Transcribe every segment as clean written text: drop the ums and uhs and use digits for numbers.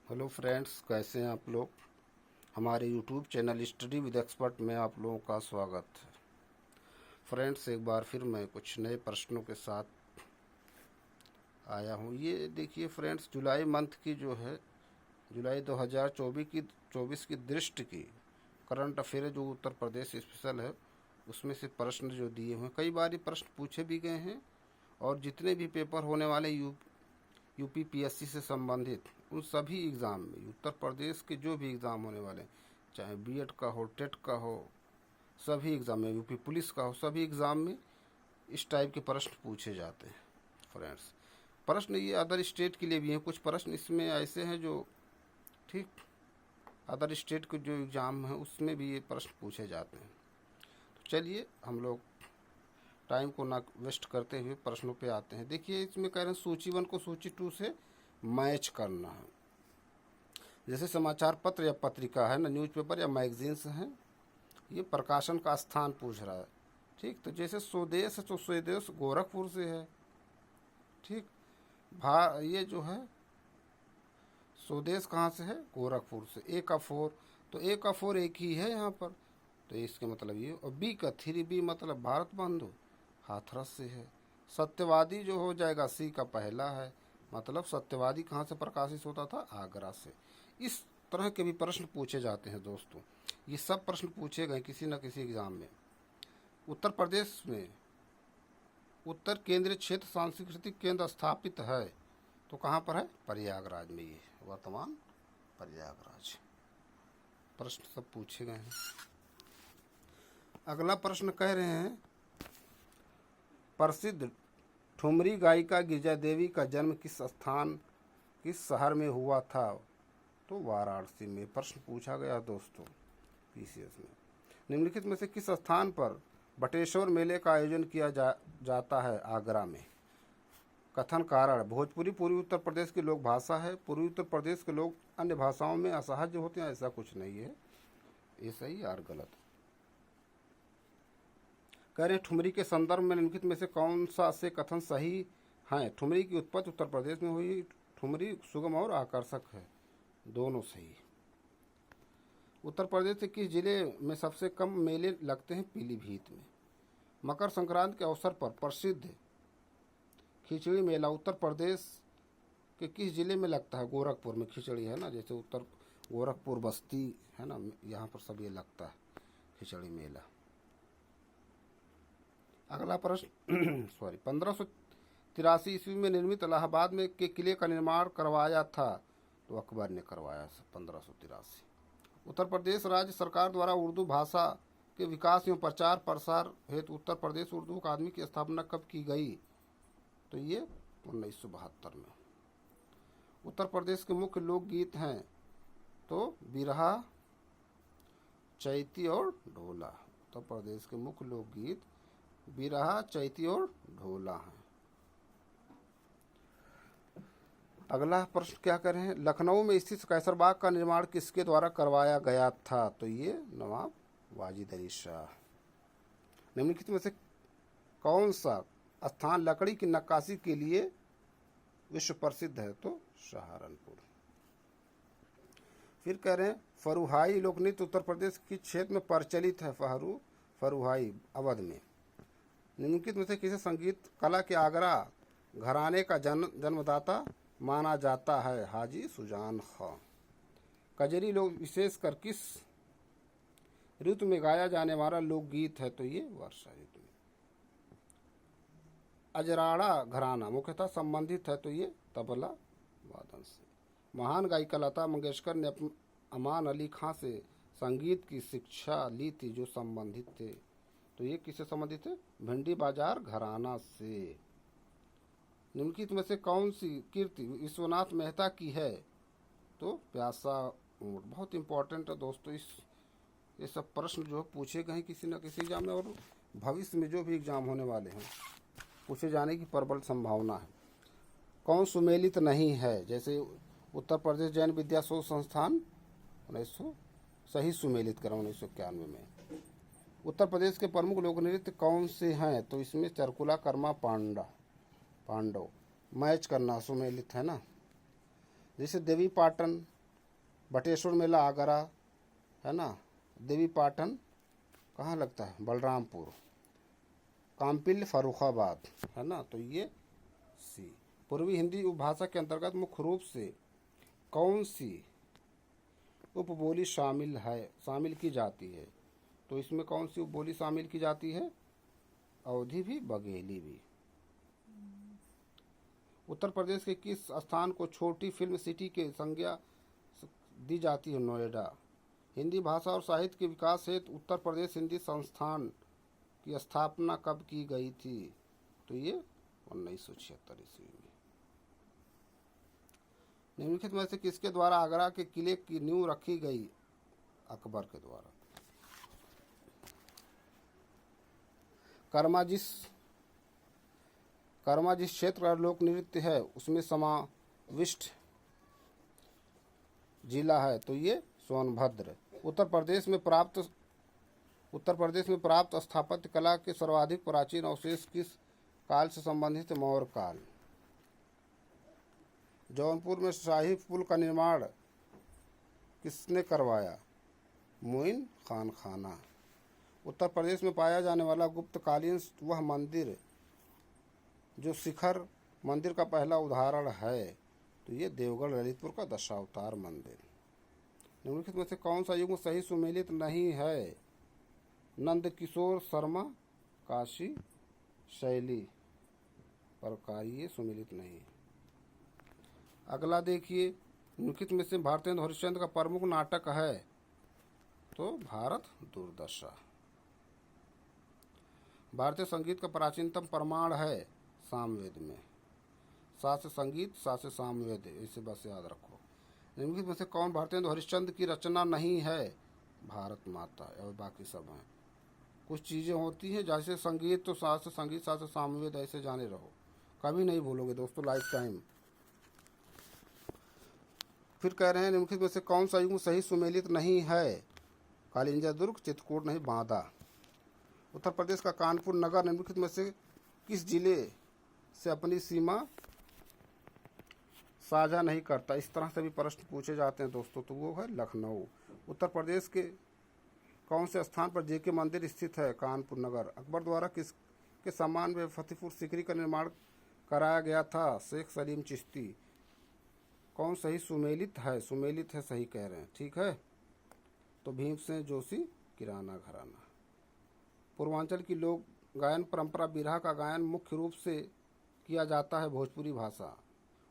Hello friends, कैसे हैं आप लोग। हमारे YouTube channel study with expert में आप लोगों का स्वागत है। फ्रेंड्स, एक बार फिर मैं कुछ नए प्रश्नों के साथ आया हूँ। ये देखिए फ्रेंड्स, जुलाई मंथ की जो है, जुलाई 2024 की दृष्टि की करंट अफेयर जो उत्तर प्रदेश स्पेशल है, उसमें से प्रश्न जो दिए हुए हैं, कई बार ये प्रश्न पूछे भी गए हैं। और जितने भी पेपर होने वाले यूपीपीएससी से संबंधित उन सभी एग्ज़ाम में, उत्तर प्रदेश के जो भी एग्ज़ाम होने वाले, चाहे बीएड का हो, टेट का हो, सभी एग्ज़ाम में, यूपी पुलिस का हो, सभी एग्ज़ाम में इस टाइप के प्रश्न पूछे जाते हैं। फ्रेंड्स, प्रश्न ये अदर स्टेट के लिए भी हैं। कुछ प्रश्न इसमें ऐसे हैं जो ठीक अदर स्टेट के जो एग्ज़ाम हैं उसमें भी ये प्रश्न पूछे जाते हैं। तो चलिए हम लोग टाइम को ना वेस्ट करते हुए प्रश्नों पे आते हैं। देखिए, इसमें कह रहे हैं सूची 1 को सूची 2 से मैच करना है। जैसे समाचार पत्र या पत्रिका है ना, न्यूज़पेपर या मैगजीन्स हैं, ये प्रकाशन का स्थान पूछ रहा है। ठीक, तो जैसे स्वदेश है तो स्वदेश गोरखपुर से है। ठीक, ये जो है स्वदेश कहाँ से है, गोरखपुर से। ए का 4, तो ए का 4 एक ही है यहाँ पर, तो इसके मतलब ये। और बी का 3B मतलब भारत बंधु, हाथरस से है। सत्यवादी जो हो जाएगा, सी का पहला है, मतलब सत्यवादी कहाँ से प्रकाशित होता था, आगरा से। इस तरह के भी प्रश्न पूछे जाते हैं दोस्तों। ये सब प्रश्न पूछे गए किसी न किसी एग्जाम में। उत्तर प्रदेश में उत्तर केंद्रीय क्षेत्र सांस्कृतिक केंद्र स्थापित है, तो कहाँ पर है, प्रयागराज में। ये वर्तमान प्रयागराज। प्रश्न सब पूछे गए हैं। अगला प्रश्न कह रहे हैं, प्रसिद्ध ठुमरी गायिका गिरिजा देवी का जन्म किस शहर में हुआ था, तो वाराणसी में। प्रश्न पूछा गया दोस्तों पीसीएस में। निम्नलिखित में से किस स्थान पर बटेश्वर मेले का आयोजन किया जाता है, आगरा में। कथन कारण, भोजपुरी पूर्वी उत्तर प्रदेश की लोक भाषा है। पूर्वी उत्तर प्रदेश के लोग अन्य भाषाओं में असहज होते हैं, ऐसा कुछ नहीं है। ये सही और गलत। कह रहे ठुमरी के संदर्भ में निम्नलिखित में से कौन सा से कथन सही है। ठुमरी की उत्पत्ति उत्तर प्रदेश में हुई। ठुमरी सुगम और आकर्षक है, दोनों सही। उत्तर प्रदेश के किस जिले में सबसे कम मेले लगते हैं, पीलीभीत में। मकर संक्रांति के अवसर पर प्रसिद्ध खिचड़ी मेला उत्तर प्रदेश के किस जिले में लगता है, गोरखपुर में। खिचड़ी है ना, जैसे उत्तर गोरखपुर बस्ती है ना, यहाँ पर सब ये लगता है खिचड़ी मेला। अगला प्रश्न 1583 ईस्वी में निर्मित इलाहाबाद में के किले का निर्माण करवाया था, तो अकबर ने करवाया 1583। उत्तर प्रदेश राज्य सरकार द्वारा उर्दू भाषा के विकास एवं प्रचार प्रसार हेतु उत्तर प्रदेश उर्दू अकादमी की स्थापना कब की गई, तो ये 1972 में। उत्तर प्रदेश के मुख्य लोकगीत हैं, तो बिरहा, चैती और ढोला। उत्तर प्रदेश के मुख्य लोकगीत बिरहा, चैती और ढोला है। अगला प्रश्न क्या कर रहे हैं, लखनऊ में स्थित कैसरबाग का निर्माण किसके द्वारा करवाया गया था, तो ये नवाब वाजिद अली शाह। निम्नलिखित में से कौन सा स्थान लकड़ी की नक्काशी के लिए विश्व प्रसिद्ध है, तो सहारनपुर। फिर कह रहे हैं, फरुहाई लोकनृत्य उत्तर प्रदेश के क्षेत्र में प्रचलित है, फरुहाई अवध में। निम्नलिखित में से किसे संगीत कला के आगरा घराने का जन्मदाता माना जाता है, हाजी सुजान खां। कजरी लोग विशेषकर किस ऋतु में गाया जाने वाला लोकगीत है, तो ये वर्षा ऋतु में। अजराड़ा घराना मुख्यतः संबंधित है, तो ये तबला वादन से। महान गायिका लता मंगेशकर ने अमान अली खां से संगीत की शिक्षा ली थी, जो संबंधित थे, तो ये किससे संबंधित है, भिंडी बाजार घराना से। निम्नलिखित में से कौन सी कीर्ति विश्वनाथ मेहता की है, तो प्यासा ऊँट। बहुत इंपॉर्टेंट है दोस्तों। ये सब प्रश्न जो पूछे गए किसी न किसी एग्जाम में, और भविष्य में जो भी एग्जाम होने वाले हैं पूछे जाने की प्रबल संभावना है। कौन सुमेलित नहीं है, जैसे उत्तर प्रदेश जैन विद्या शोध संस्थान 1900 सही सुमेलित करा 1991 में। उत्तर प्रदेश के प्रमुख लोक नृत्य कौन से हैं, तो इसमें चरकुला, कर्मा, पांडव। मैच करना सुमेलित है ना। जैसे देवी पाटन बटेश्वर मेला आगरा, है ना। देवी पाटन कहाँ लगता है, बलरामपुर। काम्पिल फर्रुखाबाद, है ना, तो ये सी। पूर्वी हिंदी उपभाषा के अंतर्गत मुख्य रूप से कौन सी उपबोली शामिल की जाती है, तो इसमें कौन सी उपबोली शामिल की जाती है, अवधी भी, बघेली भी। उत्तर प्रदेश के किस स्थान को छोटी फिल्म सिटी के संज्ञा दी जाती है, नोएडा। हिंदी भाषा और साहित्य के विकास हेतु उत्तर प्रदेश हिंदी संस्थान की स्थापना कब की गई थी, तो ये 1976 ईस्वी में। निम्नलिखित में से किसके द्वारा आगरा के किले की नींव रखी गई, अकबर के द्वारा। कर्मा जिस क्षेत्र का लोक नृत्य है उसमें समाविष्ट जिला है, तो ये सोनभद्र। उत्तर प्रदेश में प्राप्त स्थापत्य कला के सर्वाधिक प्राचीन अवशेष किस काल से संबंधित है, मौर्य काल। जौनपुर में शाही पुल का निर्माण किसने करवाया, मोइन खान खाना। उत्तर प्रदेश में पाया जाने वाला गुप्तकालीन वह मंदिर जो शिखर मंदिर का पहला उदाहरण है, तो ये देवगढ़ ललितपुर का दशावतार मंदिर। निम्नलिखित में से कौन सा युग्म सही सुमेलित नहीं है, नंद किशोर शर्मा, काशी शैली प्रकार, ये सुमेलित नहीं। अगला देखिए, निम्नलिखित में से भारतेंदु हरिश्चंद्र का प्रमुख नाटक है, तो भारत दुर्दशा। भारतीय संगीत का प्राचीनतम प्रमाण है सामवेद में, शास्त्र संगीत शास्त्र सामवेद, इसे बस याद रखो। निम्नलिखित में से कौन भारतेंदु हरिश्चंद्र की रचना नहीं है, भारत माता, और बाकी सब हैं। कुछ चीज़ें होती हैं जैसे संगीत तो शास्त्र संगीत शास्त्र सामवेद, ऐसे जाने रहो, कभी नहीं भूलोगे दोस्तों, लाइफ टाइम। फिर कह रहे हैं निम्नलिखित में से कौन सा युग्म सही सुमेलित नहीं है, कालिंजा दुर्ग, चित्रकूट नहीं, बांदा। उत्तर प्रदेश का कानपुर नगर निम्नलिखित में से किस जिले से अपनी सीमा साझा नहीं करता, इस तरह से भी प्रश्न पूछे जाते हैं दोस्तों, तो वो है लखनऊ। उत्तर प्रदेश के कौन से स्थान पर जेके मंदिर स्थित है, कानपुर नगर। अकबर द्वारा किसके सम्मान में फतेहपुर सीकरी का निर्माण कराया गया था, शेख सलीम चिश्ती। कौन सही सुमेलित है, सुमेलित है सही कह रहे हैं, ठीक है, तो भीमसेन जोशी किराना घराना। पूर्वांचल की लोक गायन परंपरा बिरहा का गायन मुख्य रूप से किया जाता है भोजपुरी भाषा।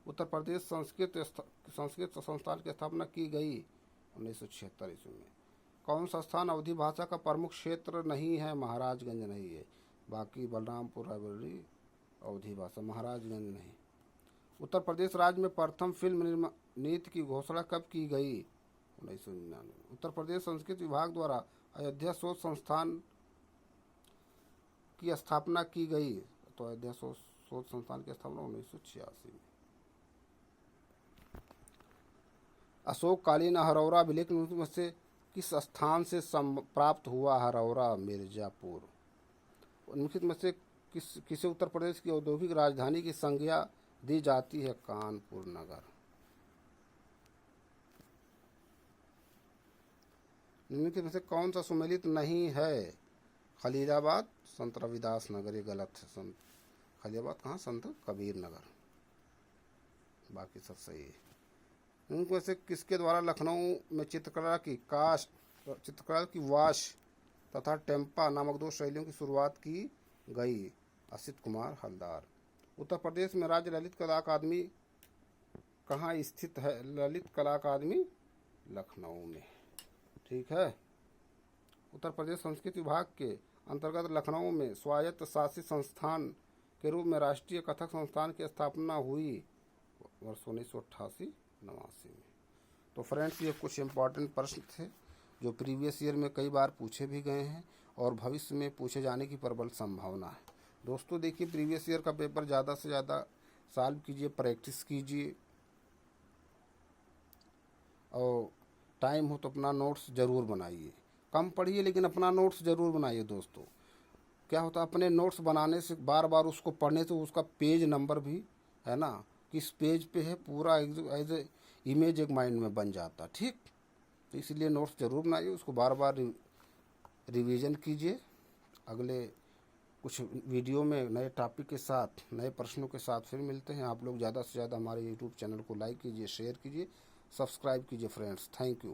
उत्तर प्रदेश संस्कृत संस्थान की स्थापना की गई 1976 ईस्वी में। कौन सा स्थान अवधी भाषा का प्रमुख क्षेत्र नहीं है, महाराजगंज नहीं है, बाकी बलरामपुर रायबरेली अवधी भाषा, महाराजगंज नहीं। उत्तर प्रदेश राज्य में प्रथम फिल्म नीति की घोषणा कब की गई, 1999। उत्तर प्रदेश संस्कृत विभाग द्वारा अयोध्या शोध संस्थान की स्थापना की गई, तो अयोध्या शोध संस्थान की स्थापना 1986 में। अशोककालीन हरौरा अभिलेख में से किस स्थान से प्राप्त हुआ, हरौरा मिर्जापुर। निम्नलिखित में से किसे उत्तर प्रदेश की औद्योगिक राजधानी की संज्ञा दी जाती है, कानपुर नगर। निम्नलिखित में से कौन सा सुमेलित नहीं है, खलीलाबाद, संत रविदास नगर, ये गलत है, संत खलीलाबाद कहाँ, संत कबीर नगर, बाकी सब सही है। उनमें से किसके द्वारा लखनऊ में चित्रकला की वाश तथा टेम्पा नामक दो शैलियों की शुरुआत की गई, असित कुमार हलदार। उत्तर प्रदेश में राज्य ललित कला अकादमी कहाँ स्थित है, ललित कला अकादमी लखनऊ में, ठीक है। उत्तर प्रदेश संस्कृत विभाग के अंतर्गत लखनऊ में स्वायत्त शासित संस्थान के रूप में राष्ट्रीय कथक संस्थान की स्थापना हुई वर्ष 1988-89 में। तो फ्रेंड्स, ये कुछ इम्पॉर्टेंट प्रश्न थे जो प्रीवियस ईयर में कई बार पूछे भी गए हैं और भविष्य में पूछे जाने की प्रबल संभावना है। दोस्तों देखिए, प्रीवियस ईयर का पेपर ज़्यादा से ज़्यादा सॉल्व कीजिए, प्रैक्टिस कीजिए, और टाइम हो तो अपना नोट्स ज़रूर बनाइए। कम पढ़िए लेकिन अपना नोट्स ज़रूर बनाइए दोस्तों। क्या होता है, अपने नोट्स बनाने से, बार बार उसको पढ़ने से उसका पेज नंबर भी, है ना, किस पेज पे है, पूरा एज ए इमेज एक माइंड में बन जाता, ठीक। तो इसलिए नोट्स ज़रूर बनाइए, उसको बार बार रिवीजन कीजिए। अगले कुछ वीडियो में नए टॉपिक के साथ, नए प्रश्नों के साथ फिर मिलते हैं। आप लोग ज़्यादा से ज़्यादा हमारे यूट्यूब चैनल को लाइक कीजिए, शेयर कीजिए, सब्सक्राइब कीजिए फ्रेंड्स। Thank you.